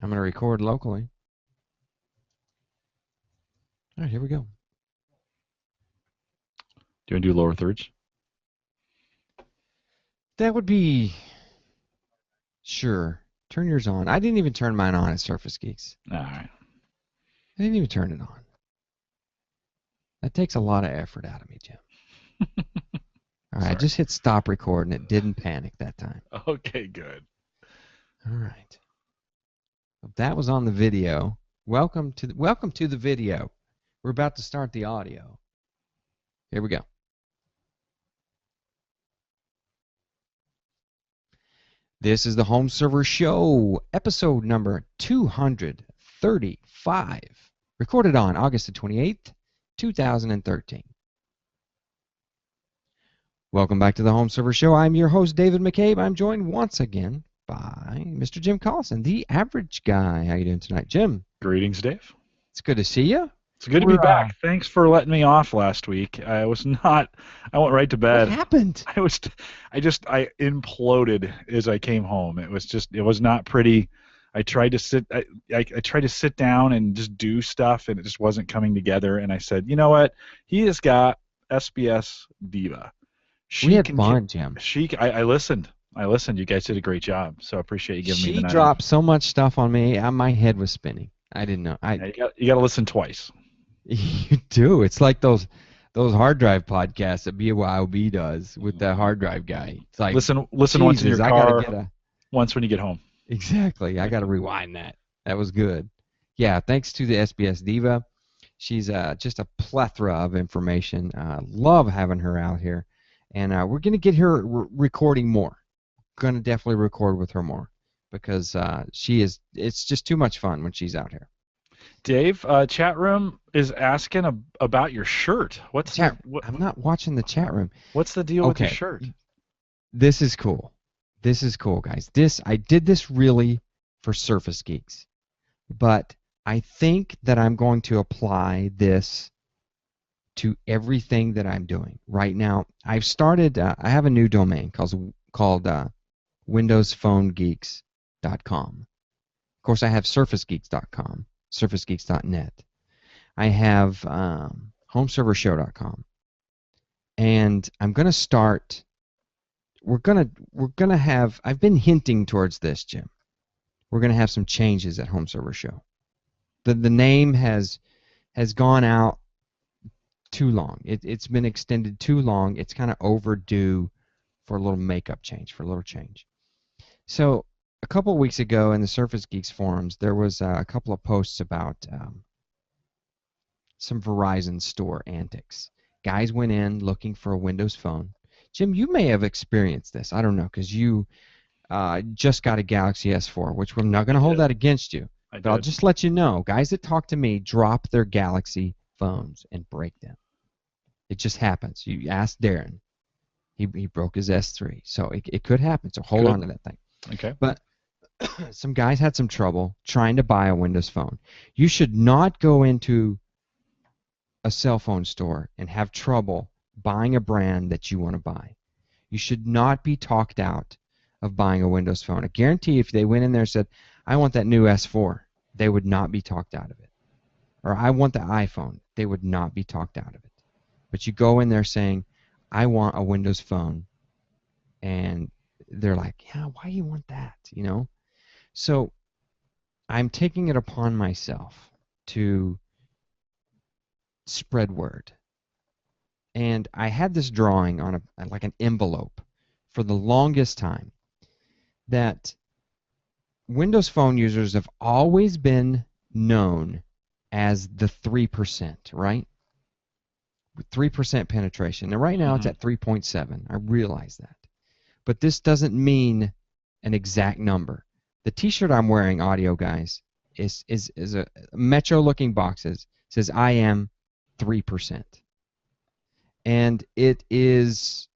I'm going to record locally. All right, here we go. Do you want to do lower thirds? That would be... Sure. Turn yours on. I didn't even turn mine on at Surface Geeks. All right. I didn't even turn it on. That takes a lot of effort out of me, Jim. All right, I just hit stop record and it didn't panic that time. Okay, good. All right. That was on the video. Welcome to the video. We're about to start the audio. Here we go. This is the Home Server Show, episode number 235, recorded on August the 28th, 2013. Welcome back to the Home Server Show. I'm your host, David McCabe. I'm joined once again by Mr. Jim Collison, the average guy. How you doing tonight, Jim? Greetings, Dave. It's good to see you. It's good to be back. Thanks for letting me off last week. I went right to bed. What happened? I imploded as I came home. It was not pretty. I tried to sit down and just do stuff, and it just wasn't coming together. And I said, you know what? He has got SBS Diva. We had fun, Jim. I listened. You guys did a great job, so I appreciate you giving me the night. She dropped so much stuff on me, my head was spinning. I didn't know. You got to listen twice. You do. It's like those hard drive podcasts that BYOB does with the hard drive guy. It's like listen once in your car, once when you get home. Exactly. I got to rewind that. That was good. Yeah. Thanks to the SBS Diva. She's just a plethora of information. Love having her out here, and we're gonna get her recording more. Gonna definitely record with her more because it's just too much fun when she's out here. Dave, chat room is asking about your shirt. I'm not watching the chat room. What's the deal with your shirt? This is cool. This is cool, guys. I did this really for Surface Geeks, but I think that I'm going to apply this to everything that I'm doing right now. I've started. I have a new domain called WindowsPhoneGeeks.com. Of course, I have SurfaceGeeks.com. SurfaceGeeks.net. I have HomeServerShow.com, and I'm going to start. We're gonna have. I've been hinting towards this, Jim. We're going to have some changes at Home Server Show. The name has gone out too long. It's been extended too long. It's kind of overdue for a little makeup change, for a little change. So a couple of weeks ago in the Surface Geeks forums, there was a couple of posts about some Verizon store antics. Guys went in looking for a Windows phone. Jim, you may have experienced this. I don't know, because you just got a Galaxy S4, which we're not going to hold that against you. But I'll just let you know, guys that talk to me drop their Galaxy phones and break them. It just happens. You ask Darren. He broke his S3. So it could happen. So hold on to that thing. Okay. But some guys had some trouble trying to buy a Windows phone. You should not go into a cell phone store and have trouble buying a brand that you want to buy. You should not be talked out of buying a Windows phone. I guarantee if they went in there and said, I want that new S4, they would not be talked out of it. Or I want the iPhone, they would not be talked out of it. But you go in there saying, I want a Windows phone, and they're like, yeah, why do you want that? You know? So I'm taking it upon myself to spread word. And I had this drawing on like an envelope for the longest time that Windows Phone users have always been known as the 3%, right? 3% penetration. Now, right now it's at 3.7. I realize that. But this doesn't mean an exact number. The T-shirt I'm wearing, audio guys, is a Metro-looking box. Says I am 3. And it's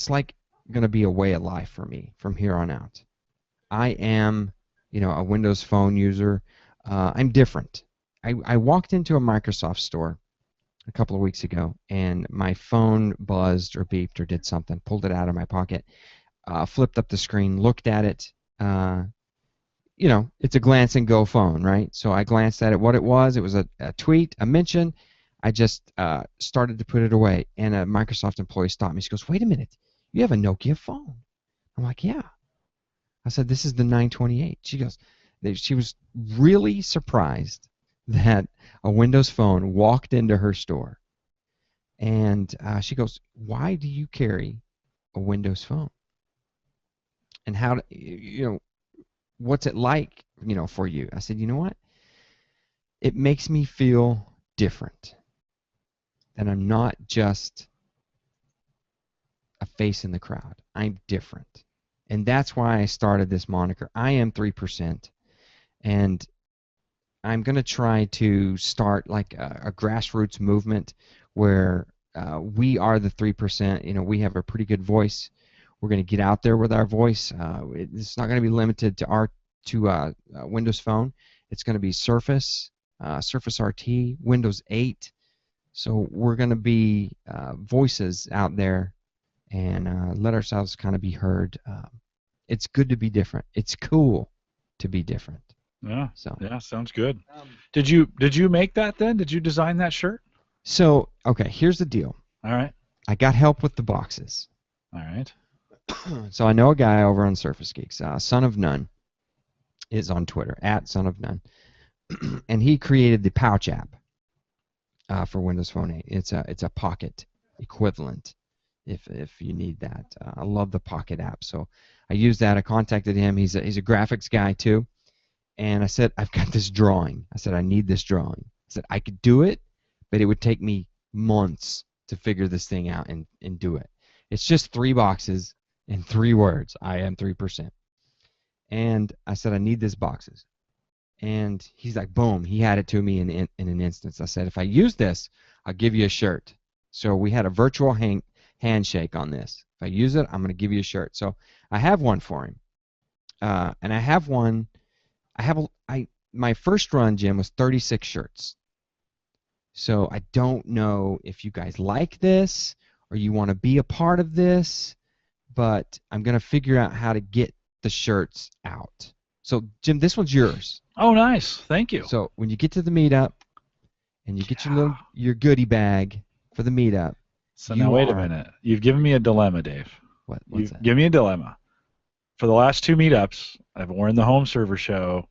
like going to be a way of life for me from here on out. I am, a Windows Phone user. I'm different. I walked into a Microsoft store a couple of weeks ago, and my phone buzzed or beeped or did something. Pulled it out of my pocket, flipped up the screen, looked at it. it's a glance and go phone, right? So I glanced at it, what it was. It was a tweet, a mention. I just started to put it away, and a Microsoft employee stopped me. She goes, "Wait a minute, you have a Nokia phone?" I'm like, "Yeah." I said, "This is the 928." She was really surprised that a Windows phone walked into her store, and she goes, "Why do you carry a Windows phone? And what's it like, for you?" I said, "You know what? It makes me feel different. That I'm not just a face in the crowd. I'm different." And that's why I started this moniker. I am 3%. And I'm going to try to start like a grassroots movement where we are the 3%. We have a pretty good voice. We're going to get out there with our voice. It's not going to be limited to Windows Phone. It's going to be Surface, Surface RT, Windows 8. So we're going to be voices out there and let ourselves kind of be heard. It's good to be different. It's cool to be different. Yeah. So Yeah, sounds good. Did you make that then? Did you design that shirt? Okay, here's the deal. All right. I got help with the boxes. All right. So I know a guy over on Surface Geeks, Son of None is on Twitter, at Son of None, and he created the Pouch app for Windows Phone 8. It's a Pocket equivalent if you need that. I love the Pocket app, so I used that. I contacted him. He's a graphics guy too, and I said, "I've got this drawing." I said, "I need this drawing." I said, "I could do it, but it would take me months to figure this thing out and do it. It's just 3 boxes and 3 words. I am 3%." And I said, "I need these boxes." And he's like, boom, he had it to me in an instance. I said, "If I use this, I'll give you a shirt." So we had a virtual handshake on this. If I use it, I'm going to give you a shirt. So I have one for him. And I have one. My first run, Jim, was 36 shirts. So I don't know if you guys like this or you want to be a part of this, but I'm going to figure out how to get the shirts out. So, Jim, this one's yours. Oh, nice. Thank you. So when you get to the meetup and you get your goodie bag for the meetup. So now wait a minute. You've given me a dilemma, Dave. What's that? Give me a dilemma. For the last 2 meetups, I've worn the home server show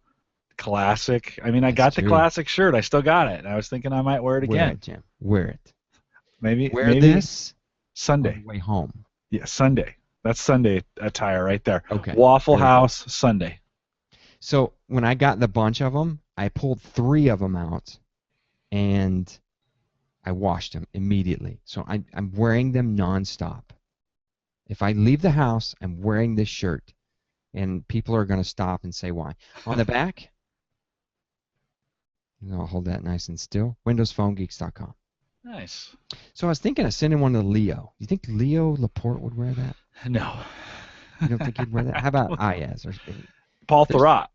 classic. I mean, I got the classic shirt. I still got it. And I was thinking I might wear it again. Wear it, Jim. Wear it. Maybe this Sunday. On the way home. Yeah, Sunday. That's Sunday attire right there. Okay. Waffle House Sunday. So when I got the bunch of them, I pulled 3 of them out, and I washed them immediately. So I'm wearing them nonstop. If I leave the house, I'm wearing this shirt, and people are going to stop and say why. On the back, I'll hold that nice and still, windowsphonegeeks.com. Nice. So I was thinking of sending one to Leo. You think Leo Laporte would wear that? No. You don't think he'd wear that? How about Ayaz? Paul Thurrott.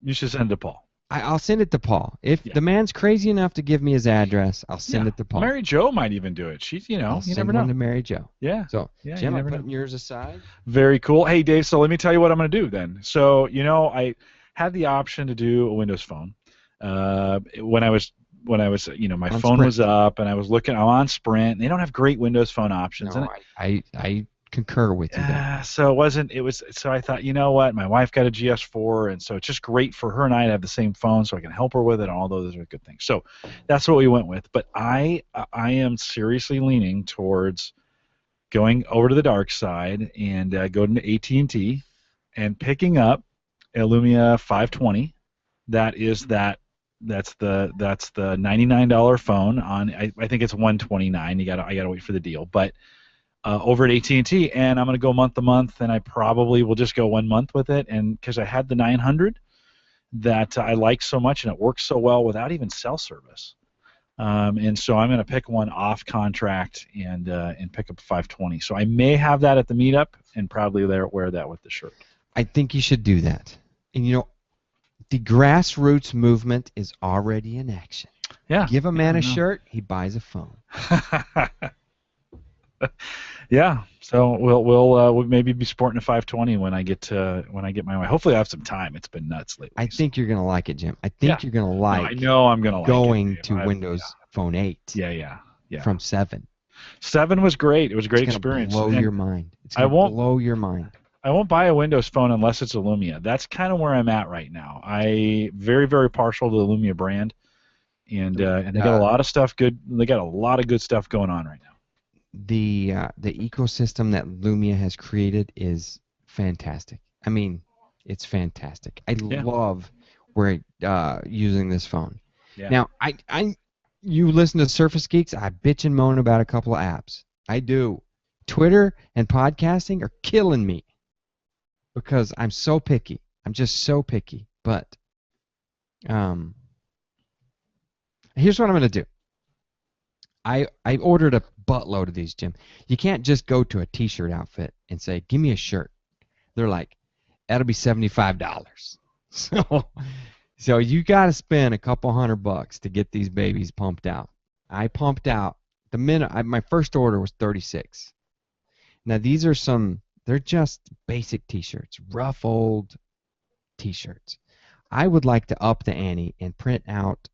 You should send it to Paul. I'll send it to Paul. If the man's crazy enough to give me his address, I'll send it to Paul. Mary Jo might even do it. She's, I'll you never send know. one to Mary Jo. Yeah. So, yeah, Jim, I'm putting yours aside. Very cool. Hey, Dave, so let me tell you what I'm going to do then. So, I had the option to do a Windows Phone. When I was, my phone Sprint. was up and I was looking, I'm on Sprint. They don't have great Windows Phone options. No, I concur with you there. So I thought, you know what, my wife got a GS4, and so it's just great for her and I to have the same phone so I can help her with it, and all those are good things. So that's what we went with. But I am seriously leaning towards going over to the dark side and going to AT&T and picking up a Lumia 520. That's the $99 phone on. I think it's $129. I gotta wait for the deal, but. Over at AT&T, and I'm going to go month to month, and I probably will just go 1 month with it, and because I had the 900 that I like so much, and it works so well without even cell service, and so I'm going to pick one off contract and pick up a 520. So I may have that at the meetup, and probably wear that with the shirt. I think you should do that. And the grassroots movement is already in action. Yeah. Give a man a shirt, he buys a phone. Yeah, so we'll maybe be sporting a 520 when I get my way. Hopefully, I have some time. It's been nuts I lately. So think you're gonna like it, Jim. I yeah, think you're gonna no, I like know I'm gonna like it, going Dave. to Yeah, Windows Phone 8 yeah, yeah, yeah. from 7. 7 was great. It was a It's great gonna experience, blow and your mind. It's I gonna won't blow your mind. I won't buy a Windows phone unless it's a Lumia. That's kind of where I'm at right now. I very very partial to the Lumia brand, and they got a Uh, lot of stuff good. They got a lot of good stuff going on right now. the ecosystem that Lumia has created is fantastic. I mean, it's fantastic. I Yeah, love where using this phone. yeah. Now, you listen to Surface Geeks. I bitch and moan about a couple of apps. I do. Twitter and podcasting are killing me because I'm so picky. I'm just so picky. But um, here's what I'm gonna do. I ordered a buttload of these, Jim. You can't just go to a T-shirt outfit and say, "Give me a shirt." They're like, "That'll be $75." So, so you got to spend a couple $100 to get these babies pumped out. I pumped out the minute my first order was 36. Now these are some. They're just basic T-shirts, rough old T-shirts. I would like to up the ante and print out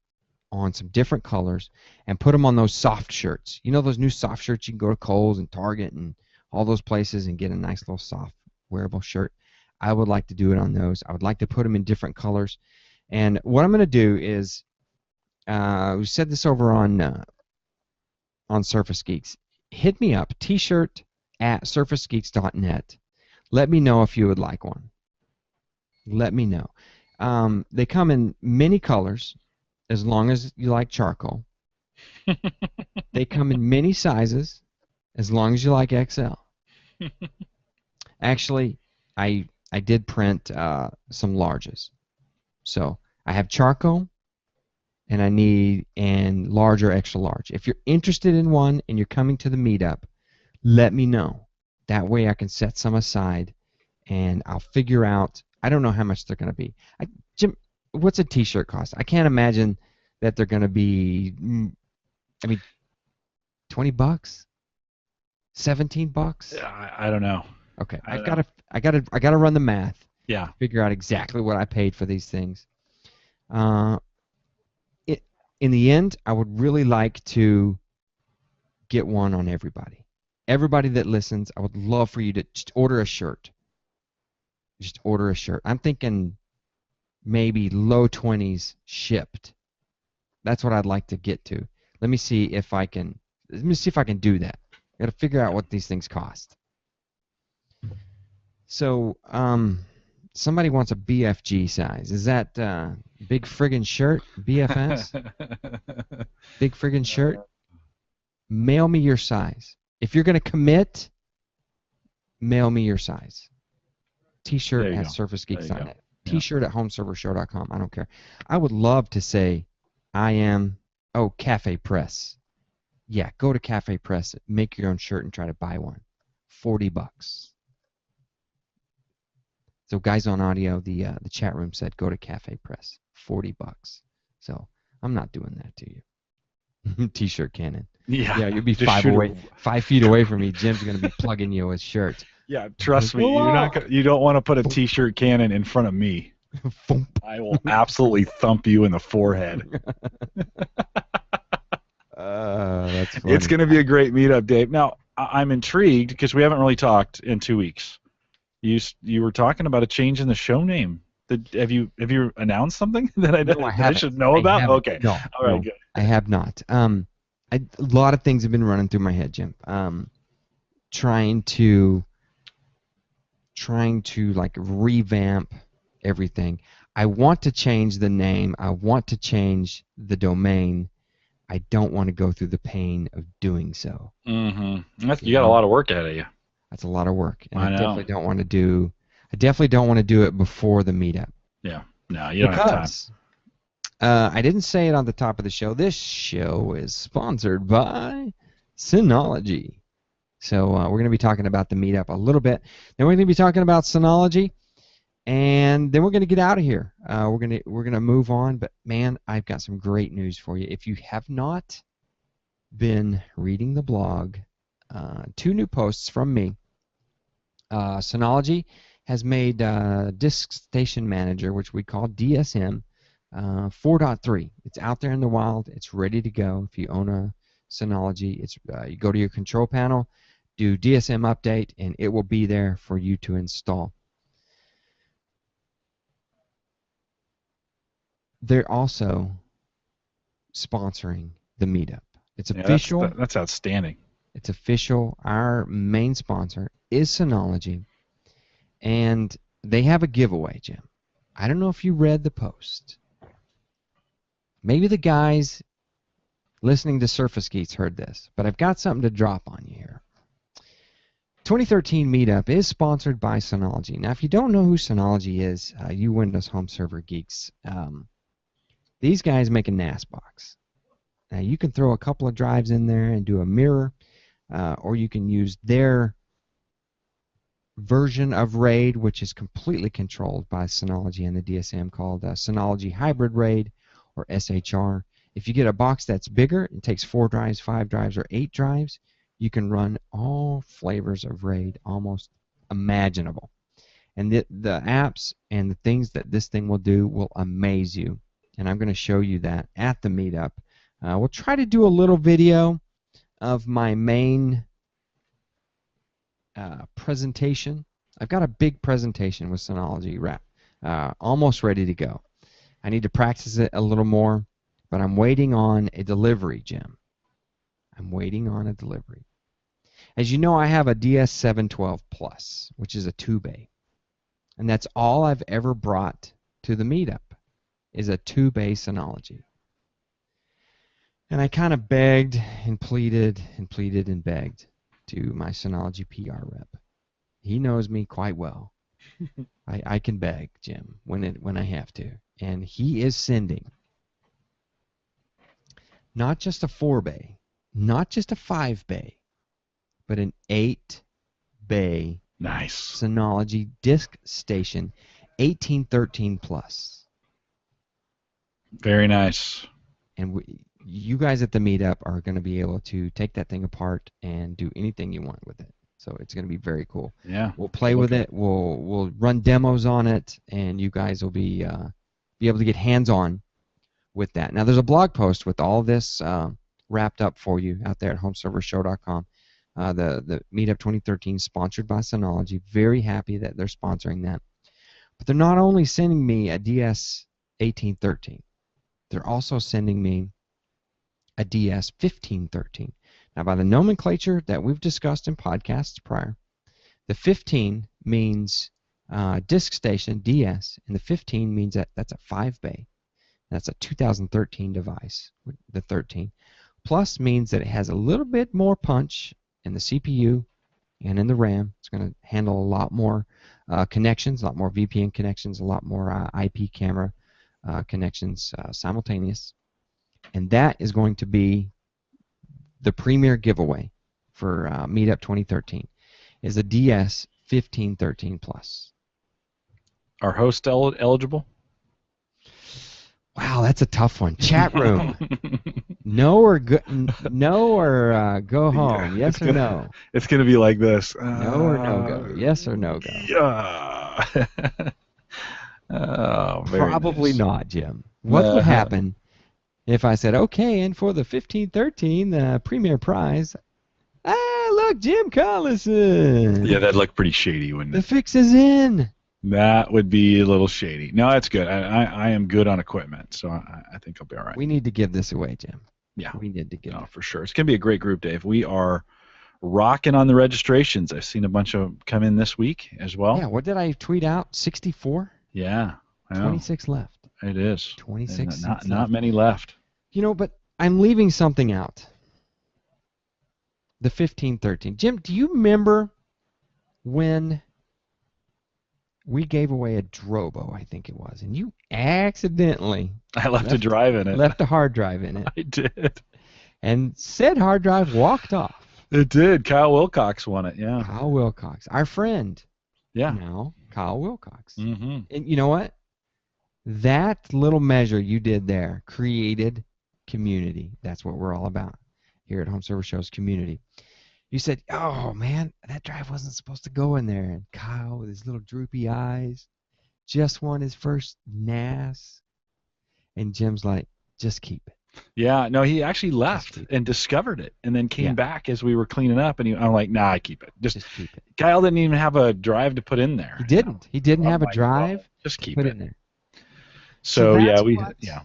on some different colors and put them on those soft shirts. You know those new soft shirts you can go to Kohl's and Target and all those places and get a nice little soft wearable shirt. I would like to do it on those. I would like to put them in different colors. And what I'm going to do is we said this over on Surface Geeks. Hit me up, t-shirt at surfacegeeks.net. Let me know if you would like one. Let me know. They come in many colors as long as you like charcoal. They come in many sizes as long as you like XL. Actually, I did print some larges. So I have charcoal and I need and large or extra large. If you're interested in one and you're coming to the meetup, let me know. That way I can set some aside and I'll figure out. I don't know how much they're going to be. Jim, what's a T-shirt cost? I can't imagine that they're going to be. I mean, $20, $17. Yeah, I don't know. Okay, I don't know. I gotta run the math, Yeah. figure out exactly what I paid for these things. Uh, it, in the end, I would really like to get one on everybody. Everybody that listens, I would love for you to just order a shirt. Just order a shirt. I'm thinking maybe low 20s shipped. That's what I'd like to get to. Let me see if I can. Let me see if I can do that. Got to figure out what these things cost. So, somebody wants a BFG size. Is that big friggin' shirt? BFS? Big friggin' shirt? Mail me your size. If you're gonna commit, mail me your size. T-shirt There you at go. There you go. surfacegeeks.net. Yeah. T-shirt at homeservershow.com. I don't care. I would love to say I am Cafe Press. Yeah, go to Cafe Press, make your own shirt and try to buy one. $40. So guys on audio, the chat room said go to Cafe Press. $40. So I'm not doing that to you. T-shirt cannon. Yeah. Yeah, you'll be Just shoot 5 feet away from me. Jim's gonna be plugging you with shirt. Yeah, trust me. Whoa! You don't want to put a t-shirt cannon in front of me. I will absolutely thump you in the forehead. That's It's funny. going to be a great meetup, Dave. Now, I'm intrigued because we haven't really talked in 2 weeks. You were talking about a change in the show name. Have you announced something that No, I I haven't. should know I about? haven't. Okay. No, All right, no, good. I have not. A lot of things have been running through my head, Jim. Trying to like revamp everything. I want to change the name. I want to change the domain. I don't want to go through the pain of doing so. Mm-hmm. You You got a know, lot of work ahead of you. that's a lot of work, and I I know. definitely don't want to do. I definitely don't want to do it before the meetup Yeah. No, you don't have time. because I didn't say it on the top of the show. This show is sponsored by Synology. So we're going to be talking about the meetup a little bit. Then we're going to be talking about Synology, and then we're going to get out of here. We're gonna move on. But man, I've got some great news for you. If you have not been reading the blog 2 new posts from me. Synology has made Disk Station Manager, which we call DSM, 4.3. It's out there in the wild. It's ready to go. If you own a Synology, you go to your control panel, do DSM update, and it will be there for you to install. They're also sponsoring the meetup. It's official. That's outstanding. It's official. Our main sponsor is Synology, and they have a giveaway, Jim. I don't know if you read the post. Maybe the guys listening to Surface Geeks heard this, but I've got something to drop on you here. 2013 Meetup is sponsored by Synology. Now, if you don't know who Synology is, you Windows Home Server geeks, these guys make a NAS box. Now, you can throw a couple of drives in there and do a mirror, or you can use their version of RAID, which is completely controlled by Synology and the DSM, called Synology Hybrid RAID, or SHR. If you get a box that's bigger, it takes 4 drives, 5 drives, or 8 drives, you can run all flavors of RAID almost imaginable. And the apps and the things that this thing will do will amaze you. And I'm going to show you that at the meetup. We'll try to do a little video of my main presentation. I've got a big presentation with Synology almost ready to go. I need to practice it a little more, but I'm waiting on a delivery, Jim. I'm waiting on a delivery. As you know, I have a DS712 Plus, which is a 2-bay. And that's all I've ever brought to the meetup, is a 2-bay Synology. And I kind of begged and pleaded and pleaded and begged to my Synology PR rep. He knows me quite well. I can beg, Jim, when I have to. And he is sending not just a 4-bay, not just a 5-bay, but an 8-bay Synology Disk Station 1813 Plus. Very nice. And you guys at the meetup are going to be able to take that thing apart and do anything you want with it. So it's going to be very cool. Yeah. We'll play with it. We'll run demos on it, and you guys will be able to get hands-on with that. Now, there's a blog post with all this wrapped up for you out there at homeservershow.com. The Meetup 2013 sponsored by Synology. Very happy that they're sponsoring that. But they're not only sending me a DS 1813. They're also sending me a DS 1513. Now, by the nomenclature that we've discussed in podcasts prior, the 15 means disk station, DS, and the 15 means that's a 5-bay. That's a 2013 device, the 13. Plus means that it has a little bit more punch in the CPU and in the RAM. It's going to handle a lot more connections, a lot more VPN connections, a lot more IP camera connections simultaneous. And that is going to be the premier giveaway for Meetup 2013, is a DS 1513 Plus. Are hosts eligible? Wow, that's a tough one. Chat room. No or go home. Yes or no? It's gonna be like this. No or no go. Yes or no go. Yeah. Probably nice. not, Jim. What would happen if I said, okay, and for the 1513 premier prize, look, Jim Collison. Yeah, that'd look pretty shady, wouldn't it? The fix is in. That would be a little shady. No, that's good. I am good on equipment, so I think I'll be all right. We need to give this away, Jim. Yeah. We need to give it. For sure. It's going to be a great group, Dave. We are rocking on the registrations. I've seen a bunch of come in this week as well. Yeah, what did I tweet out? 64? Yeah. 26 left. It is. 26 not many left. You know, but I'm leaving something out. The 1513. Jim, do you remember when we gave away a Drobo, I think it was, and you accidentally I left a drive in it. Left a hard drive in it. I did. And said hard drive walked off. It did. Kyle Wilcox won it, yeah. Kyle Wilcox, our friend. Yeah. Now, Kyle Wilcox. Mm-hmm. And you know what? That little measure you did there created community. That's what we're all about here at Home Server Show's community. You said, "Oh man, that drive wasn't supposed to go in there." And Kyle, with his little droopy eyes, just won his first NAS, and Jim's like, "Just keep it. Yeah, no, he actually Just left keep it." and discovered it, and then came Yeah, back as we were cleaning up, and I'm like, nah, I keep it. Just just keep it. Kyle didn't even have a drive to put in He there, you know. didn't. He didn't I'm have a like, well, drive just to keep put it. in there. So So yeah, that's we what yeah.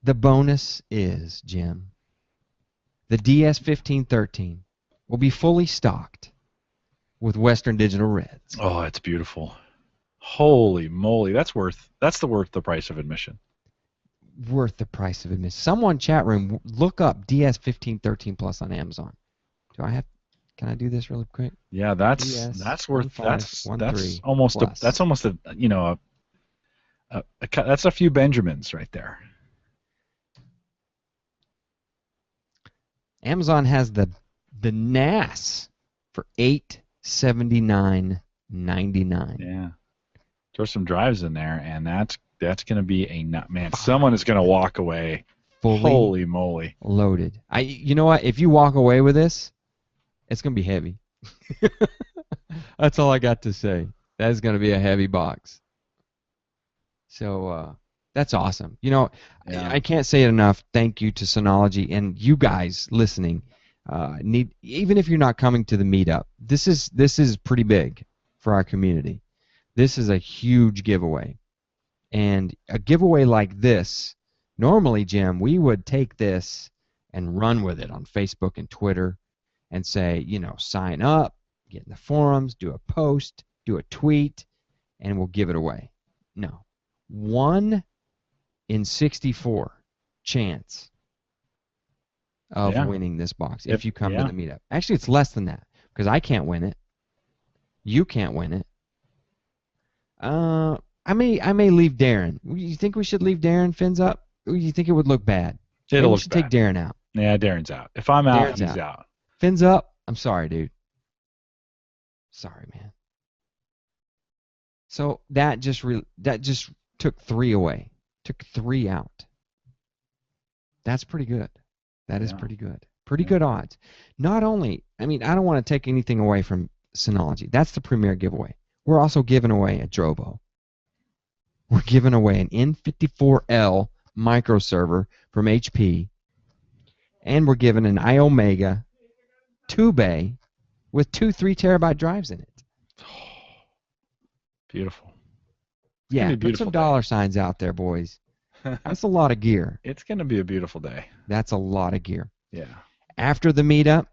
the bonus is, Jim. The DS1513 will be fully stocked with Western Digital Reds. Oh, it's beautiful. Holy moly, that's the price of admission. Worth the price of admission. Someone chat room, look up DS1513 Plus on Amazon. Do I have? Can I do this really quick? Yeah, that's worth DS1513 Plus. that's almost a you know that's a few Benjamins right there. Amazon has the NAS for $879.99. Yeah, throw some drives in there, and that's going to be a nut man. Someone is going to walk away. Fully Holy moly! loaded. You know what? If you walk away with this, it's gonna be heavy. That's all I got to say. That's gonna be a heavy box. So that's awesome. You know, Yeah, I can't say it enough. Thank you to Synology and you guys listening. Need even if you're not coming to the meetup, this is pretty big for our community. This is a huge giveaway, and a giveaway like this, normally, Jim, we would take this and run with it on Facebook and Twitter, and say, sign up, get in the forums, do a post, do a tweet, and we'll give it away. No, 1 in 64 chance of yeah. winning this box if you come to Yeah, the meetup. Actually, it's less than that because I can't win it. You can't win it. I may leave Darren. You think we should leave Darren fins up? Or you think it would look bad? Maybe it'll we look should take bad. Darren out. Yeah, Darren's out. If I'm out, Darren's he's out. out. Fins up. I'm sorry, dude. Sorry, man. So that just took 3 away. Took 3 out. That's pretty good. That is Yeah, pretty good. Pretty yeah, good odds. Not only, I mean, I don't want to take anything away from Synology. That's the premier giveaway. We're also giving away a Drobo. We're giving away an N54L microserver from HP, and we're giving an iOmega 2-bay with 2 3 terabyte drives in it. beautiful. It's gonna Yeah, be a put some beautiful dollar signs out there, boys. day. That's a lot of gear. It's gonna be a beautiful day. That's a lot of gear. Yeah. After the meetup,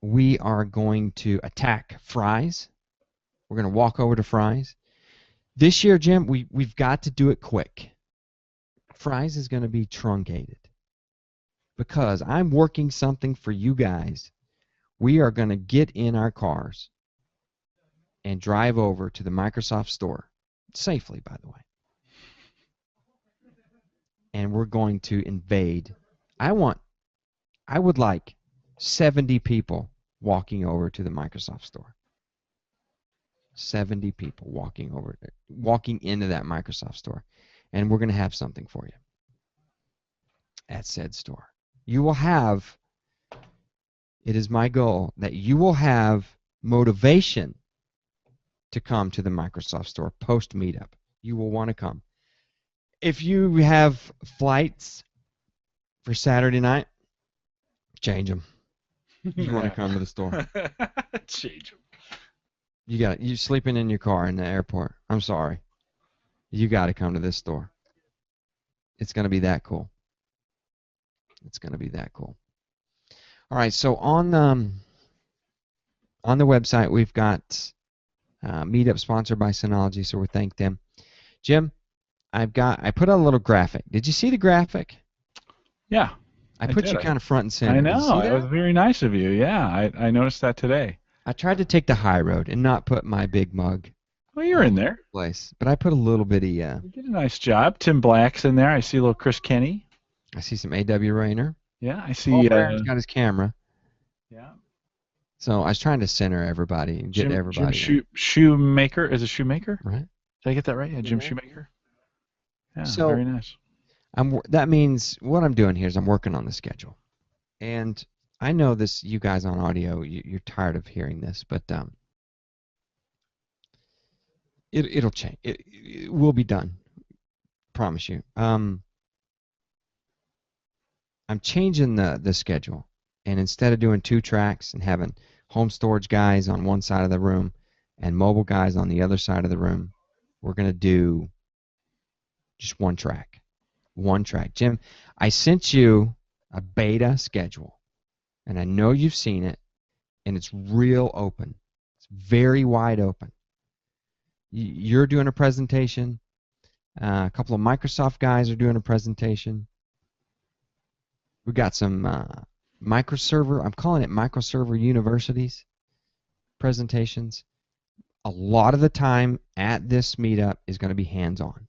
we are going to attack Fry's. We're going to walk over to Fry's. This year, Jim, we've got to do it quick. Fry's is going to be truncated because I'm working something for you guys. We are going to get in our cars and drive over to the Microsoft store, safely, by the way. And we're going to invade. I would like 70 people walking over to the Microsoft store. 70 people walking into that Microsoft store. And we're going to have something for you at said store. You will have, it is my goal that you will have motivation to come to the Microsoft store post meetup. You will want to come. If you have flights for Saturday night, change them. You want to come to the store. Change them. You sleeping in your car in the airport. I'm sorry. You got to come to this store. It's going to be that cool. It's going to be that cool. All right, so on the website we've got Meetup sponsored by Synology, so we thank them. Jim, I put out a little graphic. Did you see the graphic? Yeah. I put you kind of front and center. I Did you know. see It that? was very nice of you. Yeah, I noticed that today. I tried to take the high road and not put my big mug Well, you're all in over there. the place, but I put a little bitty. You did a nice job. Tim Black's in there. I see a little Chris Kenny. I see some A.W. Rayner. Yeah, I Paul see. Barron's got his camera. Yeah. So I was trying to center everybody and get Jim everybody Shoemaker. Is it Shoemaker? in, right? Did I get that right? Yeah, Jim Yeah. Shoemaker. Yeah, So very nice. that means what I'm doing here is I'm working on the schedule, and I know this. You guys on audio, you're tired of hearing this, but it'll change. It will be done. Promise you. I'm changing the schedule, and instead of doing 2 tracks and having home storage guys on one side of the room and mobile guys on the other side of the room, we're gonna do just 1 track. 1 track. Jim, I sent you a beta schedule, and I know you've seen it, and it's real open. It's very wide open. You're doing a presentation. A couple of Microsoft guys are doing a presentation. We've got some microserver, I'm calling it microserver universities presentations. A lot of the time at this meetup is going to be hands-on.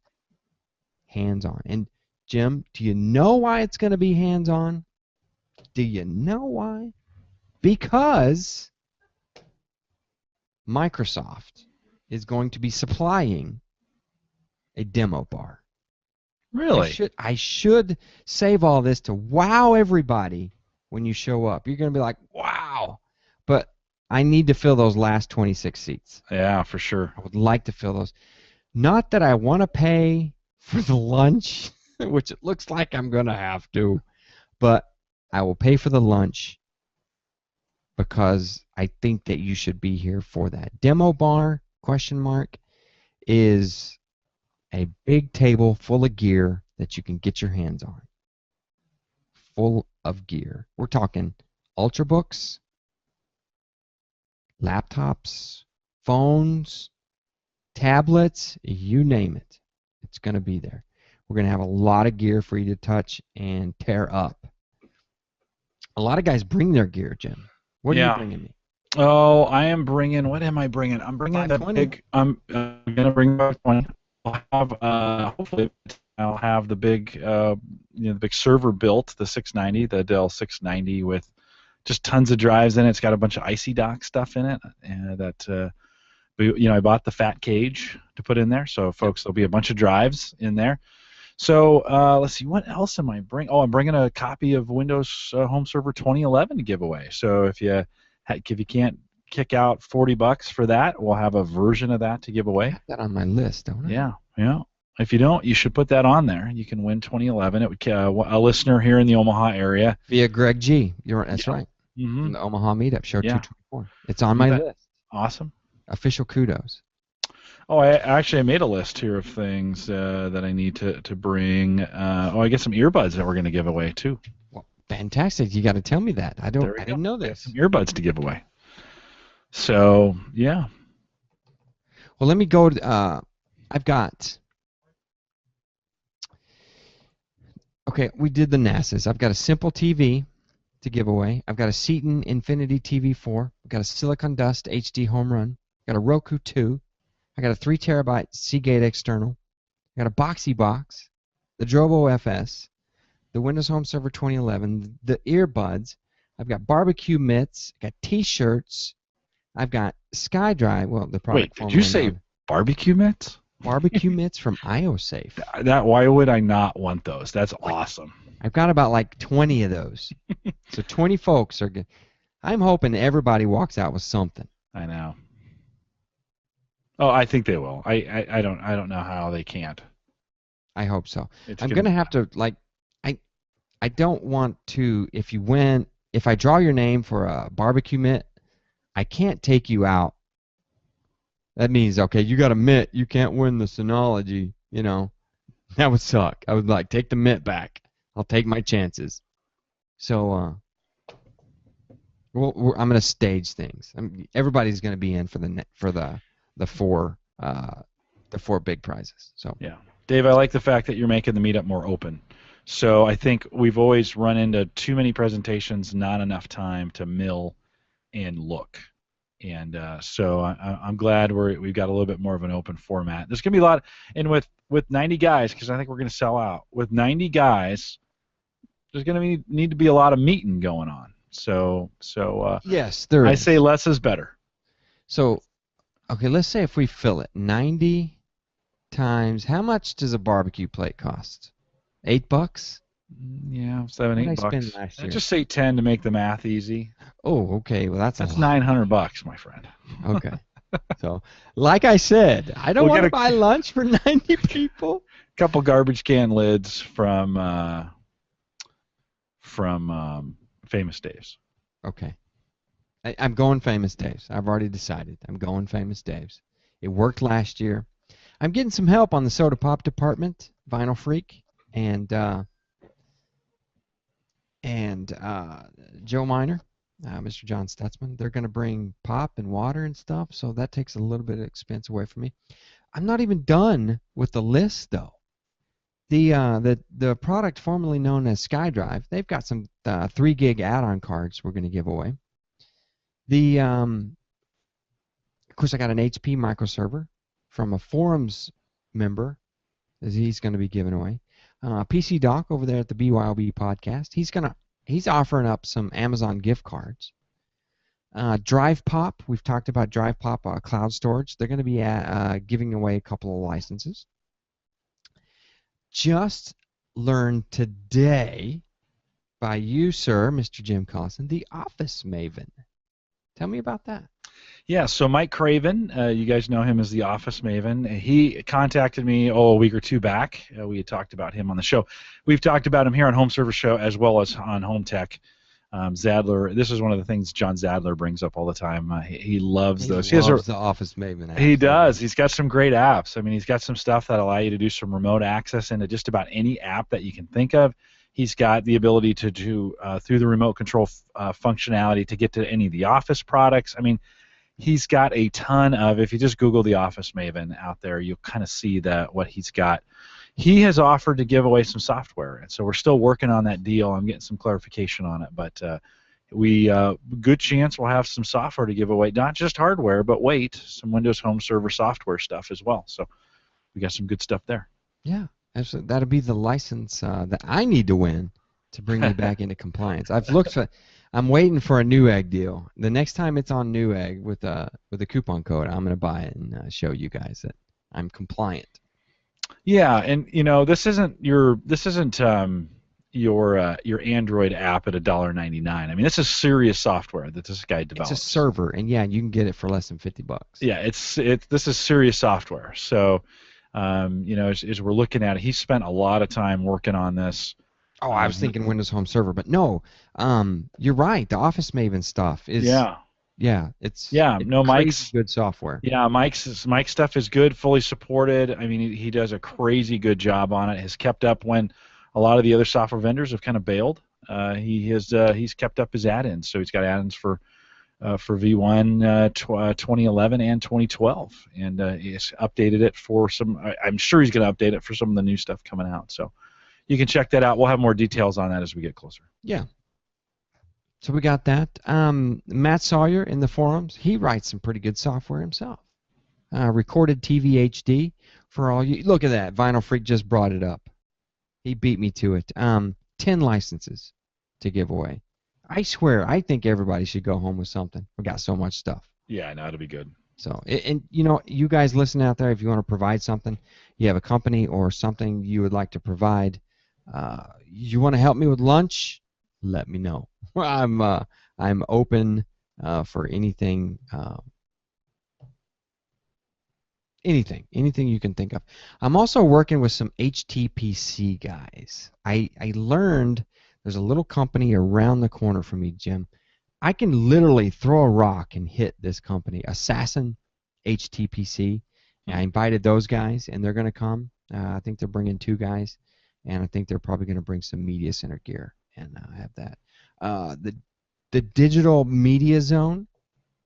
Hands-on. And Jim, do you know why it's going to be hands-on? Do you know why? Because Microsoft is going to be supplying a demo bar. Really? I should save all this to wow everybody when you show up. You're going to be like, wow. But I need to fill those last 26 seats. Yeah, for sure. I would like to fill those. Not that I want to pay for the lunch, which it looks like I'm going to have to, but I will pay for the lunch because I think that you should be here for that. Demo bar, question mark, is a big table full of gear that you can get your hands on. Full of gear. We're talking Ultrabooks, laptops, phones, tablets, you name it. It's going to be there. We're going to have a lot of gear for you to touch and tear up. A lot of guys bring their gear, Jim. What are you bringing me? Oh, I am bringing. What am I bringing? I'm bringing the big. I'm gonna bring 520. I'll have hopefully I'll have the big the big server built, the 690, the Dell 690 with just tons of drives in it. It's got a bunch of icy dock stuff in it, and that I bought the fat cage to put in there. So folks, there'll be a bunch of drives in there. So let's see, what else am I bringing? Oh, I'm bringing a copy of Windows Home Server 2011 to give away. So if you can't kick out $40 for that, we'll have a version of that to give away. I have that on my list, don't I? Yeah. If you don't, you should put that on there. You can win 2011. It would a listener here in the Omaha area via Greg G. That's right. Mm-hmm. From the Omaha Meetup Show 224. It's on my list. Awesome. Official kudos. Oh, I made a list here of things that I need to bring. I get some earbuds that we're going to give away too. Well, fantastic! You got to tell me that. I didn't know this. Some earbuds to give away. So yeah. Well, let me go. I've got. Okay, we did the NASA's. I've got a Simple TV to give away. I've got a Seaton Infinity TV 4. I've got a Silicon Dust HD Home Run. I've got a Roku 2. I got a 3 terabyte Seagate external. I got a Boxy Box, the Drobo FS, the Windows Home Server 2011, the earbuds. I've got barbecue mitts. I got T-shirts. I've got SkyDrive. Well, the product. Wait, did you say barbecue mitts? Barbecue mitts from IOSafe. Why would I not want those? That's awesome. I've got about like 20 of those. So 20 folks are good. I'm hoping everybody walks out with something. I know. Oh, I think they will. I don't know how they can't. I hope so. I'm gonna have to I don't want to if I draw your name for a barbecue mitt, I can't take you out. That means okay, you got a mitt, you can't win the Synology, That would suck. I would take the mitt back. I'll take my chances. So I'm gonna stage things. Everybody's gonna be in for the four big prizes. So yeah, Dave, I like the fact that you're making the meetup more open. So I think we've always run into too many presentations, not enough time to mill and look. And so I'm glad we've got a little bit more of an open format. There's gonna be a lot, and with 90 guys, because I think we're gonna sell out. With 90 guys, there's gonna need to be a lot of meeting going on. So yes, there is. I say less is better. So. Okay, let's say if we fill it 90 times, how much does a barbecue plate cost? $8? Yeah, seven, What did eight I spend bucks. last And year? just say 10 to make the math easy. Oh, okay. Well, that's a That's lot. $900, my friend. Okay. So, like I said, I don't We'll want get to a buy lunch for 90 people. couple garbage can lids from Famous Dave's. Okay. I'm going Famous Dave's. I've already decided. I'm going Famous Dave's. It worked last year. I'm getting some help on the soda pop department, Vinyl Freak, and and Joe Miner, Mr. John Stutzman. They're going to bring pop and water and stuff, so that takes a little bit of expense away from me. I'm not even done with the list though. The product formerly known as SkyDrive, they've got some 3 gig add-on cards we're going to give away. The Of course, I got an HP microserver from a forums member as he's going to be giving away. PC Doc over there at the BYOB podcast, he's offering up some Amazon gift cards. Drive Pop, we've talked about Drive Pop cloud storage. They're going to be giving away a couple of licenses. Just learned today by you, sir, Mr. Jim Collison, the Office Maven. Tell me about that. Yeah, so Mike Craven, you guys know him as the Office Maven. He contacted me a week or two back. We had talked about him on the show. We've talked about him here on Home Server Show as well as on Home Tech. Zadler, this is one of the things John Zadler brings up all the time. He loves those. He loves the Office Maven apps. He does. He's got some great apps. I mean, he's got some stuff that allow you to do some remote access into just about any app that you can think of. He's got the ability to do through the remote control functionality to get to any of the Office products. I mean, he's got a ton of. If you just Google the Office Maven out there, you'll kind of see what he's got. He has offered to give away some software, and so we're still working on that deal. I'm getting some clarification on it, but good chance we'll have some software to give away, not just hardware, but some Windows Home Server software stuff as well. So we got some good stuff there. Yeah, absolutely. That'll be the license that I need to win to bring me back into compliance. I'm waiting for a Newegg deal. The next time it's on Newegg with a coupon code, I'm going to buy it and show you guys that I'm compliant. Yeah, and this isn't your Android app at $1.99. I mean, this is serious software that this guy develops. It's a server, and yeah, you can get it for less than $50. Yeah, this is serious software. So, as we're looking at it, he spent a lot of time working on this. Oh, I was thinking Windows Home Server, but no, you're right. The Office Maven stuff is it's Mike's good software. Yeah, Mike's stuff is good, fully supported. I mean, he does a crazy good job on it. Has kept up when a lot of the other software vendors have kind of bailed. He's kept up his add-ins, so he's got add-ins for V1 2011 and 2012, and he's updated it for some. I'm sure he's going to update it for some of the new stuff coming out. So you can check that out. We'll have more details on that as we get closer. Yeah. So we got that. Matt Sawyer in the forums, he writes some pretty good software himself. Recorded TV HD for all you. Look at that. Vinyl Freak just brought it up. He beat me to it. 10 licenses to give away. I swear, I think everybody should go home with something. We got so much stuff. Yeah, I know it'll be good. So, and you guys listen out there, if you want to provide something, you have a company or something you would like to provide, you want to help me with lunch, let me know. I'm open for anything. Anything you can think of. I'm also working with some HTPC guys. I learned there's a little company around the corner from me, Jim. I can literally throw a rock and hit this company, Assassin HTPC. And I invited those guys, and they're going to come. I think they're bringing 2 guys, and I think they're probably going to bring some media center gear and have that. The Digital Media Zone,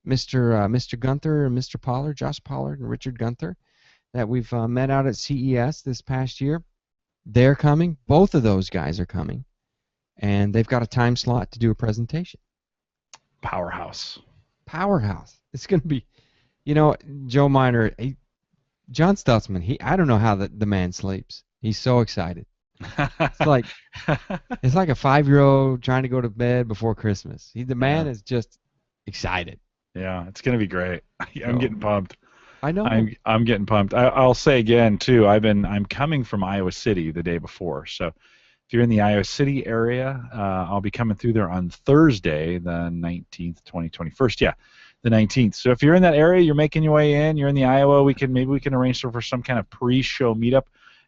Mr. Gunther and Mr. Pollard, Josh Pollard and Richard Gunther, that we've met out at CES this past year. They're coming. Both of those guys are coming, and they've got a time slot to do a presentation. Powerhouse. It's going to be, Joe Miner, John Stutzman. I don't know how the man sleeps. He's so excited. It's like a 5-year-old trying to go to bed before Christmas. The man is just excited. Yeah, it's going to be great. I'm getting pumped. I know. I'm getting pumped. I'll say again too. I'm coming from Iowa City the day before, so If you're in the Iowa City area, I'll be coming through there on Thursday, the 19th, 2021. Yeah, the 19th. So if you're in that area, you're making your way in, you're in the Iowa, maybe we can arrange for some kind of pre-show meetup.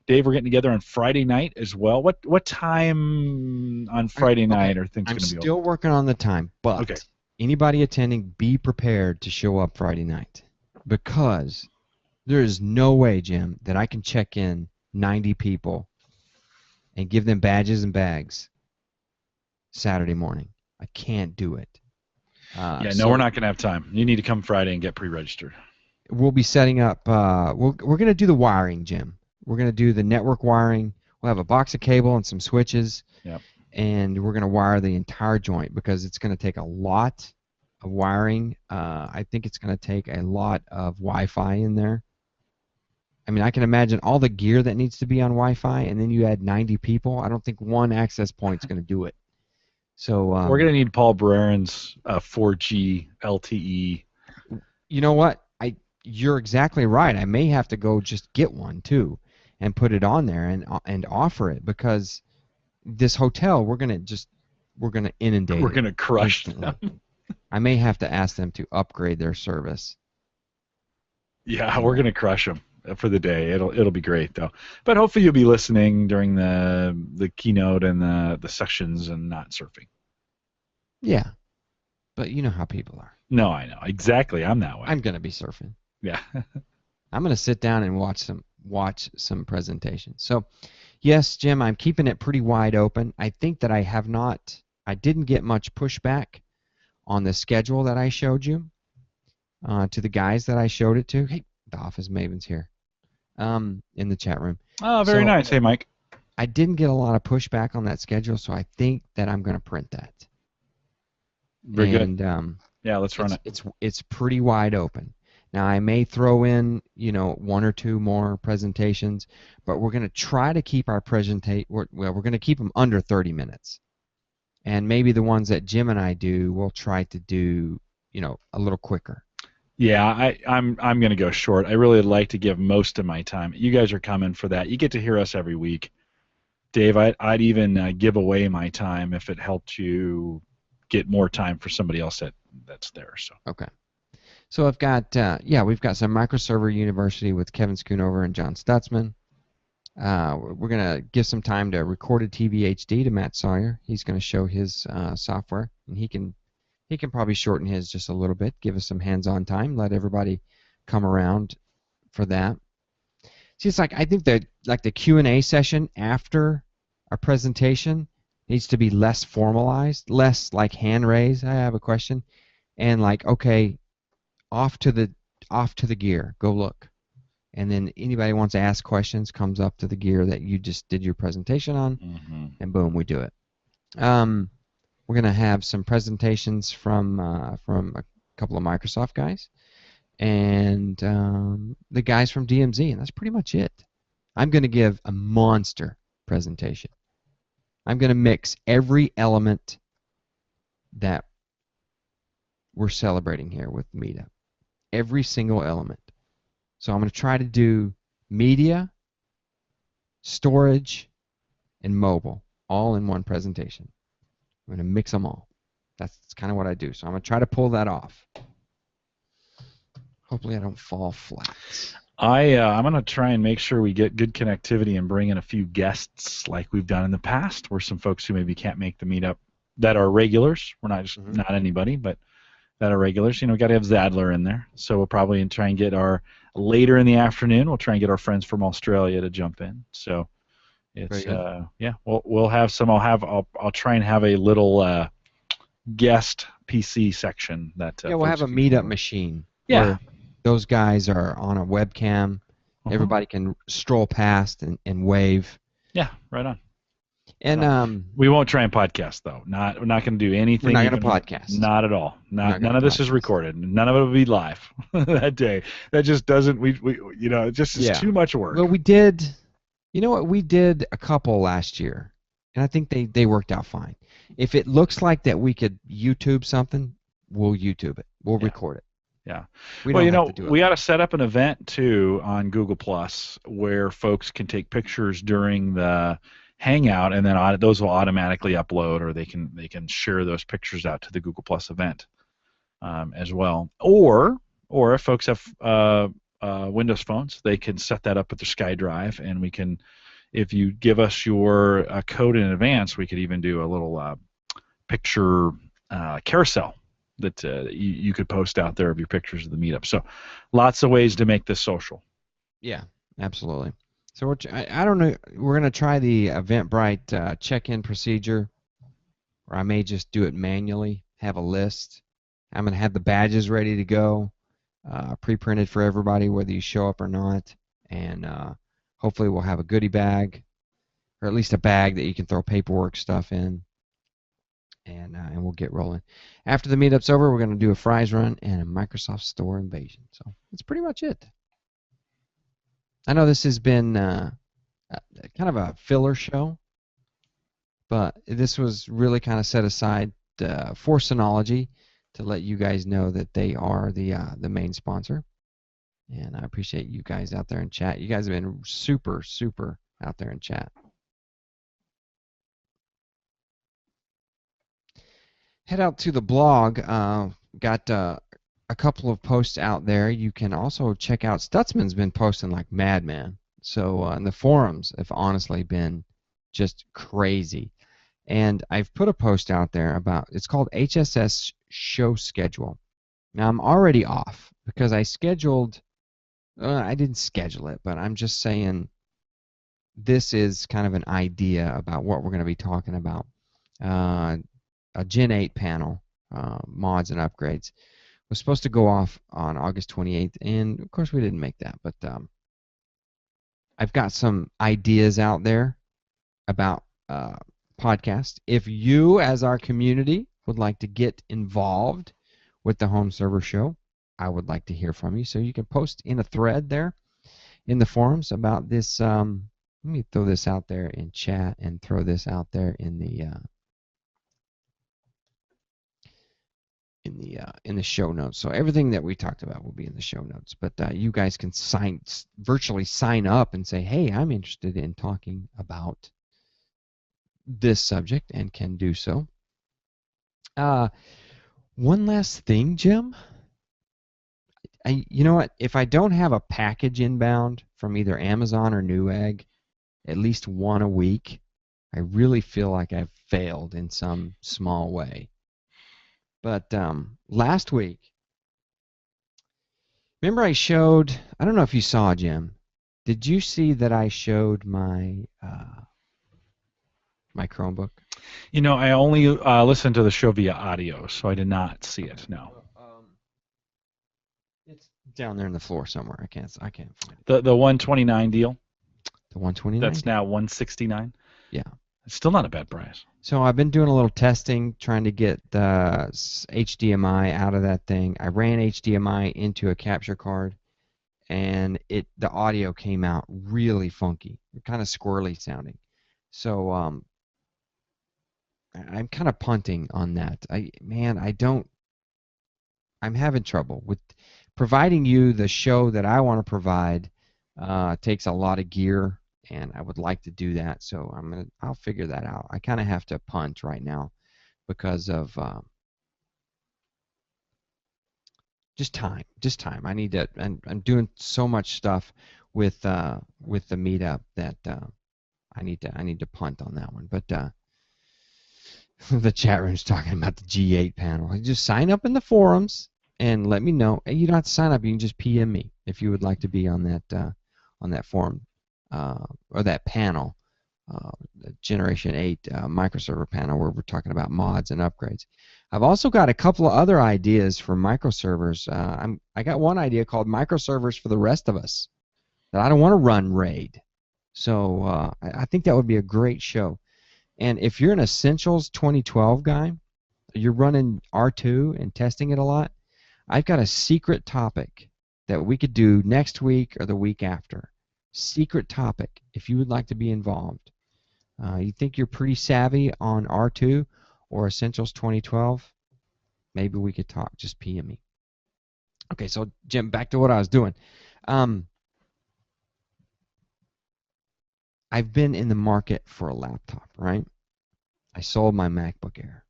Dave, we're getting together on Friday night as well. What time on Friday Okay, night are things I'm going to be open? still working on the time, Okay. but anybody attending, be prepared to show up Friday night because there is no way, Jim, that I can check in 90 people and give them badges and bags Saturday morning. I can't do it. Yeah, no, we're So not going to have time. You need to come Friday and get pre-registered. we'll be setting up. We're going to do the wiring, Jim. We're going to do the network wiring. We'll have a box of cable and some switches, Yep. and we're going to wire the entire joint because it's going to take a lot of wiring. I think it's going to take a lot of Wi-Fi in there. I mean, I can imagine all the gear that needs to be on Wi-Fi, and then you add 90 people. I don't think one access point's going to do it. So We're going to need Paul Barreran's 4G LTE. you know what? You're exactly right. I may have to go just get one too, and put it on there and offer it because this hotel we're gonna inundate We're it going to crush instantly. them. I may have to ask them to upgrade their service. Yeah, we're going to crush them for the day. It'll be great though. But hopefully you'll be listening during the keynote and the sections and not surfing. Yeah, but you know how people are. No, I know exactly. I'm that way. I'm gonna be surfing. Yeah. I'm gonna sit down and watch some presentations. So, yes, Jim, I'm keeping it pretty wide open. I think that I didn't get much pushback on the schedule that I showed you to the guys that I showed it to. Hey, the Office Maven's here in the chat room. Oh, very So nice. Hey, Mike. I didn't get a lot of pushback on that schedule, so I think that I'm going to print that. Very And good. Yeah, let's run it. It's pretty wide open. Now I may throw in, one or two more presentations, but we're going to try to keep our we're going to keep them under 30 minutes. And maybe the ones that Jim and I do, we'll try to do, a little quicker. Yeah, I'm going to go short. I really would like to give most of my time. You guys are coming for that. You get to hear us every week. Dave, I'd even give away my time if it helped you get more time for somebody else that's there. So. Okay. So I've got, we've got some Microserver University with Kevin Schoonover and John Stutzman. We're going to give some time to Recorded TV HD to Matt Sawyer. He's going to show his software, and he can probably shorten his just a little bit, give us some hands-on time, let everybody come around for that. See, it's like I think that the Q&A session after our presentation needs to be less formalized, less like hand raise. I have a question, and like, okay, off to the gear, go look, and then anybody wants to ask questions comes up to the gear that you just did your presentation on, and boom, we do it. We're going to have some presentations from a couple of Microsoft guys and the guys from DMZ, and that's pretty much it. I'm going to give a monster presentation. I'm going to mix every element that we're celebrating here with Meetup. Every single element. So I'm going to try to do media, storage, and mobile all in one presentation. I'm going to mix them all. That's kind of what I do. So I'm going to try to pull that off. Hopefully I don't fall flat. I'm going to try and make sure we get good connectivity and bring in a few guests like we've done in the past, where some folks who maybe can't make the meetup that are regulars. We're not just not anybody, but that are regulars. We got to have Zadler in there. So we'll probably try and get later in the afternoon, we'll try and get our friends from Australia to jump in. So it's we'll have some. I'll try and have a little guest PC section that we'll have a meetup machine. Yeah, where those guys are on a webcam. Everybody can stroll past and wave. Yeah, right on. And we won't try and podcast though. We're not going to do anything. We're not going to podcast. Not at all. None of this is recorded. None of it will be live that day. That just doesn't. It just is too much work. Well, we did. You know what? We did a couple last year, and I think they worked out fine. If it looks like that we could YouTube something, we'll YouTube it. We'll record it. Yeah. We got to set up an event too on Google Plus where folks can take pictures during the Hangout, and then those will automatically upload, or they can share those pictures out to the Google Plus event as well. Or if folks have Windows phones, they can set that up with their SkyDrive, and we can, if you give us your code in advance, we could even do a little picture carousel that you could post out there of your pictures of the meetup. So lots of ways to make this social. Yeah, absolutely. So I don't know. We're gonna try the Eventbrite check-in procedure, or I may just do it manually. Have a list. I'm gonna have the badges ready to go, pre-printed for everybody, whether you show up or not, and hopefully we'll have a goodie bag, or at least a bag that you can throw paperwork stuff in, and we'll get rolling. After the meetup's over, we're gonna do a fries run and a Microsoft Store invasion. So that's pretty much it. I know this has been kind of a filler show, but this was really kind of set aside for Synology to let you guys know that they are the main sponsor. And I appreciate you guys out there in chat. You guys have been super, super out there in chat. Head out to the blog. Got a couple of posts out there. You can also check out Stutzman's been posting like madman. So and the forums have honestly been just crazy. And I've put a post out there about, it's called HSS Show Schedule. Now I'm already off because I didn't schedule it, but I'm just saying this is kind of an idea about what we're going to be talking about. A Gen 8 panel, mods and upgrades, was supposed to go off on August 28th, and of course we didn't make that, but I've got some ideas out there about podcast. If you, as our community, would like to get involved with the Home Server Show, I would like to hear from you. So you can post in a thread there in the forums about this. Let me throw this out there in chat and throw this out there in the show notes. So everything that we talked about will be in the show notes. But you guys can virtually sign up and say, "Hey, I'm interested in talking about this subject," and can do so. One last thing, Jim. You know what? If I don't have a package inbound from either Amazon or Newegg, at least one a week, I really feel like I've failed in some small way. But last week, remember I don't know if you saw, Jim. Did you see that I showed my Chromebook? I only listened to the show via audio, so I did not see it. No. It's down there in the floor somewhere. I can't find it. The 129 deal. The 129. That's now 169. Yeah. It's still not a bad price. So I've been doing a little testing, trying to get the HDMI out of that thing. I ran HDMI into a capture card, and the audio came out really funky, kind of squirrely sounding. So I'm kind of punting on that. I'm having trouble with providing you the show that I want to provide. Takes a lot of gear, and I would like to do that. So I'll figure that out. I kind of have to punt right now because of just time. I need to. And I'm doing so much stuff with the meetup that I need to punt on that one. But the chat room's talking about the G8 panel. Just sign up in the forums and let me know. You don't have to sign up. You can just PM me if you would like to be on that forum or that panel, the Generation 8 microserver panel where we're talking about mods and upgrades. I've also got a couple of other ideas for microservers. I got one idea called microservers for the rest of us that I don't want to run RAID. So I think that would be a great show. And if you're an Essentials 2012 guy, you're running R2 and testing it a lot, I've got a secret topic that we could do next week or the week after. Secret topic, if you would like to be involved. You think you're pretty savvy on R2 or Essentials 2012? Maybe we could talk. Just PM me. Okay, so Jim, back to what I was doing. I've been in the market for a laptop, right? I sold my MacBook Air.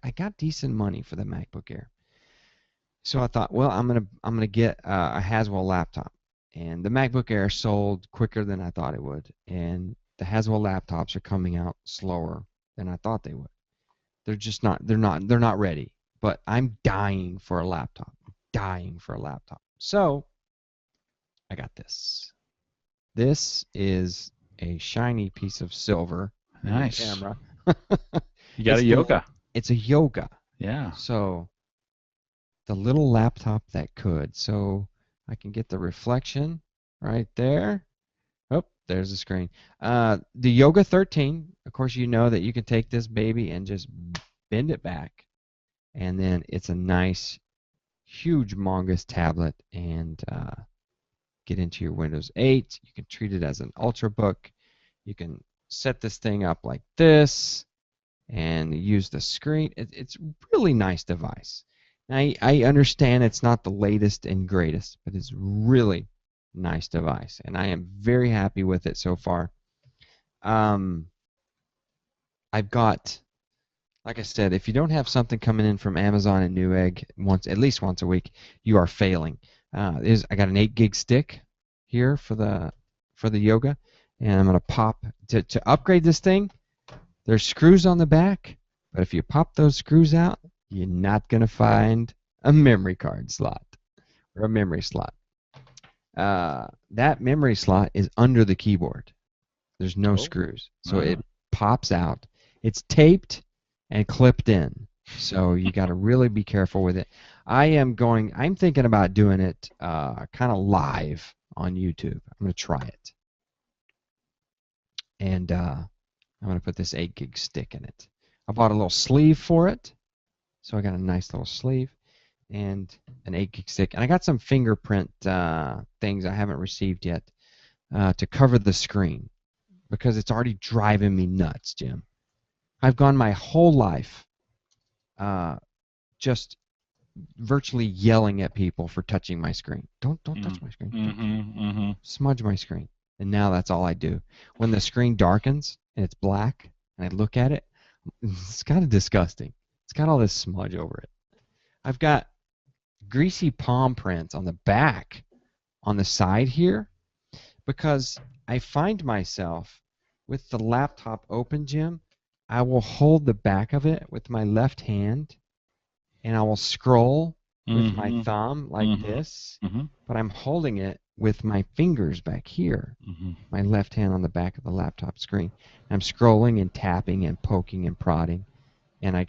I got decent money for the MacBook Air. So I thought, well, I'm gonna get a Haswell laptop, and the MacBook Air sold quicker than I thought it would, and the Haswell laptops are coming out slower than I thought they would. They're just not. They're not ready. But I'm dying for a laptop. Dying for a laptop. So I got this. This is a shiny piece of silver in the Nice. camera. You got a Yoga. It's a Yoga. Yeah. So the little laptop that could. So I can get the reflection right there. Oh, there's the screen. The Yoga 13, of course, you know that you can take this baby and just bend it back. And then it's a nice, huge Mongoose tablet and get into your Windows 8. You can treat it as an Ultrabook. You can set this thing up like this and use the screen. It's a really nice device. Now, I understand it's not the latest and greatest, but it's really nice device, and I am very happy with it so far. I've got, like I said, if you don't have something coming in from Amazon and Newegg at least once a week, you are failing. I got an 8 gig stick here for the Yoga, and I'm gonna pop to upgrade this thing. There's screws on the back, but if you pop those screws out, you're not gonna find a memory card slot or a memory slot. That memory slot is under the keyboard. There's no screws, so it pops out. It's taped and clipped in, so you got to really be careful with it. I'm thinking about doing it kind of live on YouTube. I'm going to try it, and I'm going to put this 8 gig stick in it. I bought a little sleeve for it, so I got a nice little sleeve and an 8 gig stick, and I got some fingerprint things I haven't received yet to cover the screen because it's already driving me nuts, Jim. I've gone my whole life just virtually yelling at people for touching my screen. Don't touch my screen. Smudge my screen. And now that's all I do. When the screen darkens and it's black and I look at it, it's kind of disgusting. It's got all this smudge over it. I've got greasy palm prints on the back, on the side here, because I find myself with the laptop open, Jim, I will hold the back of it with my left hand and I will scroll with my thumb like this, but I'm holding it with my fingers back here, my left hand on the back of the laptop screen. I'm scrolling and tapping and poking and prodding, and it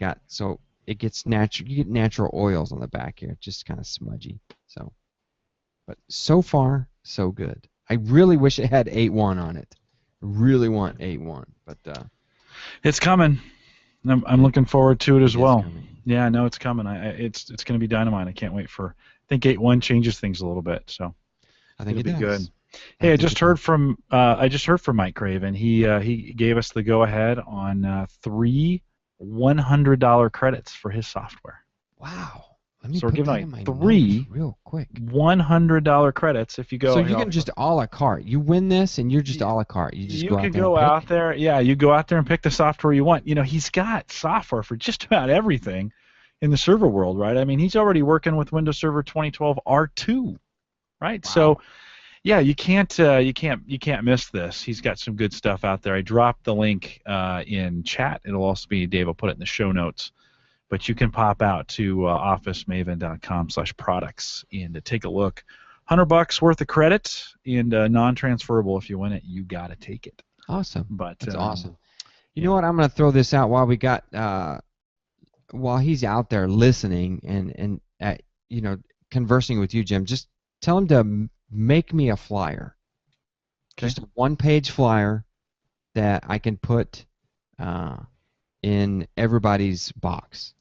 gets natural. You get natural oils on the back here, just kind of smudgy. But so far so good. I really wish it had 8.1 on it. I really want 8.1, but it's coming. I'm looking forward to it as well. Coming. Yeah, I know it's coming. It's going to be dynamite. I can't wait for. I think 8.1 changes things a little bit, so I think it'll it be does. good. Hey, I just heard from Mike Craven. He gave us the go ahead on 3 $100 credits for his software. Wow. Let me So we're put giving that away in my 3 notes real quick. $100 credits if you go. So you can just a la carte. You win this, and you're just a la carte. You just go out there and pick. Yeah, you go out there and pick the software you want. You know, he's got software for just about everything in the server world, right? I mean, he's already working with Windows Server 2012 R2, right? Wow. So, yeah, you can't miss this. He's got some good stuff out there. I dropped the link in chat. It'll also be, Dave will put it in the show notes. But you can pop out to officemaven.com/products and to take a look. $100 worth of credit and non-transferable. If you win it, you got to take it. Awesome. But that's awesome. You know what? I'm going to throw this out while he's out there listening and conversing with you, Jim. Just tell him to make me a flyer. Okay. Just a one-page flyer that I can put in everybody's box.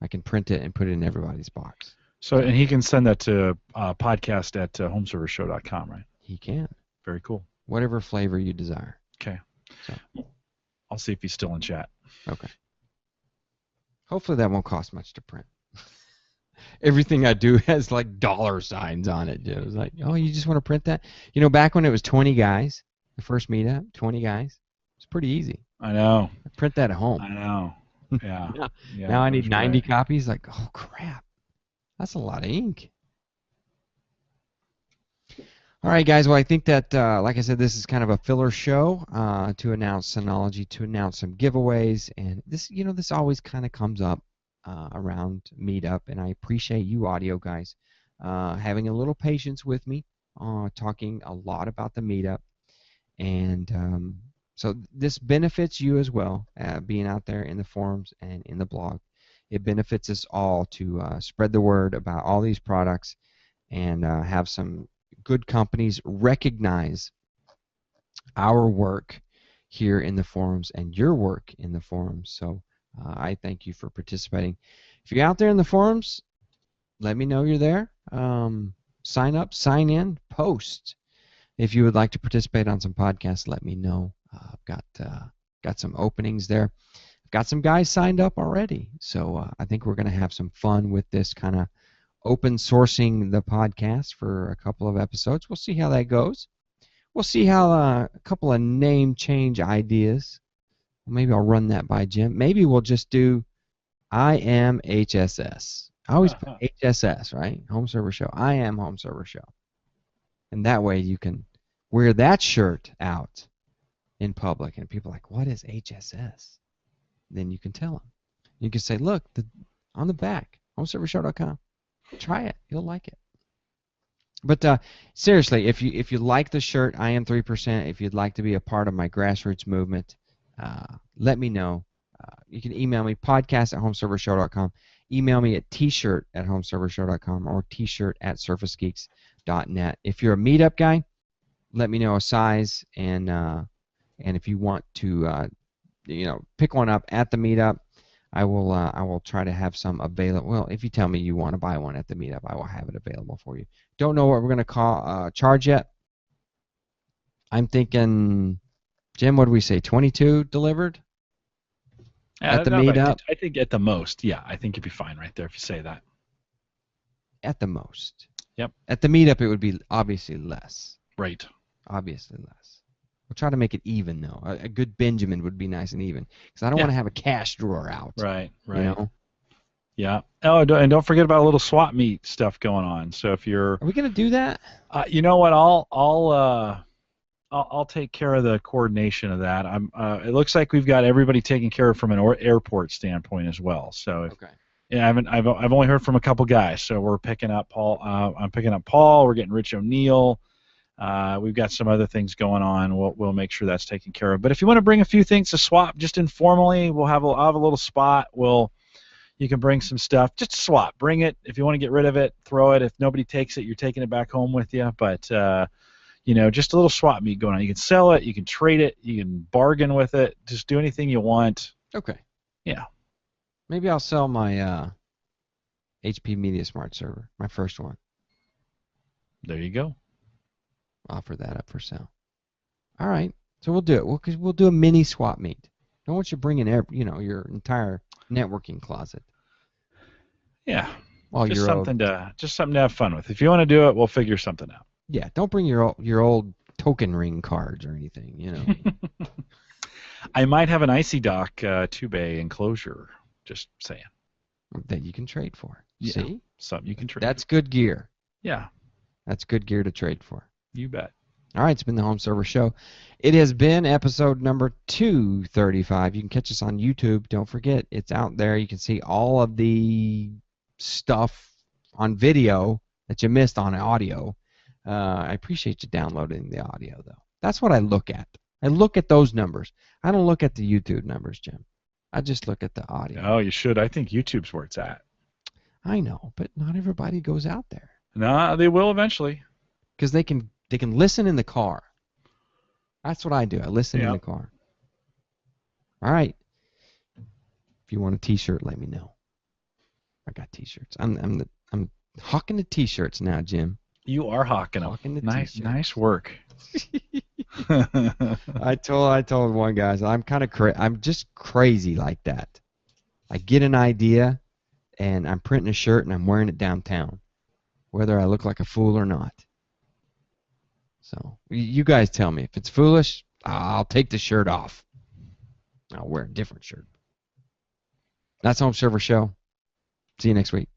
I can print it and put it in everybody's box. So, and he can send that to podcast@homeservershow.com, right? He can. Very cool. Whatever flavor you desire. Okay. So, I'll see if he's still in chat. Okay. Hopefully that won't cost much to print. Everything I do has like dollar signs on it. It was like, oh, you just want to print that? You know, back when it was 20 guys, The first meetup, 20 guys. It's pretty easy. I know. I print that at home. I know. Yeah. now, Yeah. now I It need was 90 great. copies. Like, oh crap, that's a lot of ink. All right, guys. Well, I think that, like I said, this is kind of a filler show to announce Synology, to announce some giveaways, and this, this always kind of comes up around Meetup, and I appreciate you, audio guys, having a little patience with me, talking a lot about the Meetup, and so this benefits you as well, being out there in the forums and in the blog. It benefits us all to spread the word about all these products and have some good companies recognize our work here in the forums and your work in the forums. So I thank you for participating. If you're out there in the forums, let me know you're there. Sign up, sign in, post. If you would like to participate on some podcasts, let me know. I've got some openings there. I've got some guys signed up already. So I think we're going to have some fun with this kind of open sourcing the podcast for a couple of episodes. We'll see how that goes. We'll see how a couple of name change ideas. Maybe I'll run that by Jim. Maybe we'll just do I am HSS. I always put HSS, right? Home Server Show. I am Home Server Show. And that way you can wear that shirt out in public and people are like, what is HSS? Then you can tell them. You can say, look, on the back, homeservershow.com. Try it. You'll like it. But seriously, if you like the shirt, I am 3%. If you'd like to be a part of my grassroots movement, let me know. You can email me, podcast@homeservershow.com. Email me at t-shirt@homeservershow.com or t-shirt@surfacegeeks.net. If you're a meetup guy, let me know a size, and if you want to pick one up at the meetup, I will try to have some available. Well, if you tell me you want to buy one at the meetup, I will have it available for you. Don't know what we're going to charge yet. I'm thinking, Jim, what do we say, 22 delivered at the meetup? I think at the most, yeah, I think you'd be fine right there if you say that. At the most. Yep. At the meetup, it would be obviously less. Right. Obviously less. We'll try to make it even, though. A good Benjamin would be nice and even, because I don't want to have a cash drawer out. Right. You know? Yeah. Oh, and don't forget about a little swap meet stuff going on. So if you're, are we gonna do that? You know what? I'll take care of the coordination of that. It looks like we've got everybody taken care of from an airport standpoint as well. So okay. Yeah, I've only heard from a couple guys. So we're picking up Paul. I'm picking up Paul. We're getting Rich O'Neill. We've got some other things going on. We'll make sure that's taken care of. But if you want to bring a few things to swap, just informally, I'll have a little spot. You can bring some stuff. Just swap. Bring it. If you want to get rid of it, throw it. If nobody takes it, you're taking it back home with you. But just a little swap meet going on. You can sell it. You can trade it. You can bargain with it. Just do anything you want. Okay. Yeah. Maybe I'll sell my HP Media Smart server, my first one. There you go. Offer that up for sale. All right. So we'll do it. We'll do a mini swap meet. Don't want you bringing your entire networking closet. Yeah. Just something to have fun with. If you want to do it, we'll figure something out. Yeah. Don't bring your old token ring cards or anything. I might have an Icy Dock 2-bay enclosure. Just saying. That you can trade for. Yeah. See? Something you can trade. That's good gear. Yeah. That's good gear to trade for. You bet. All right, it's been the Home Server Show. It has been episode number 235. You can catch us on YouTube. Don't forget, it's out there. You can see all of the stuff on video that you missed on audio. I appreciate you downloading the audio, though. That's what I look at. I look at those numbers. I don't look at the YouTube numbers, Jim. I just look at the audio. Oh, you should. I think YouTube's where it's at. I know, but not everybody goes out there. No, they will eventually. Because they can listen in the car. That's what I do. I listen in the car. All right. If you want a T-shirt, let me know. I got T-shirts. I'm hawking the T-shirts now, Jim. You are hawking them. Nice work. I told one guy, I'm just crazy like that. I get an idea, and I'm printing a shirt and I'm wearing it downtown, whether I look like a fool or not. So you guys tell me if it's foolish. I'll take the shirt off. I'll wear a different shirt. That's Home Server Show. See you next week.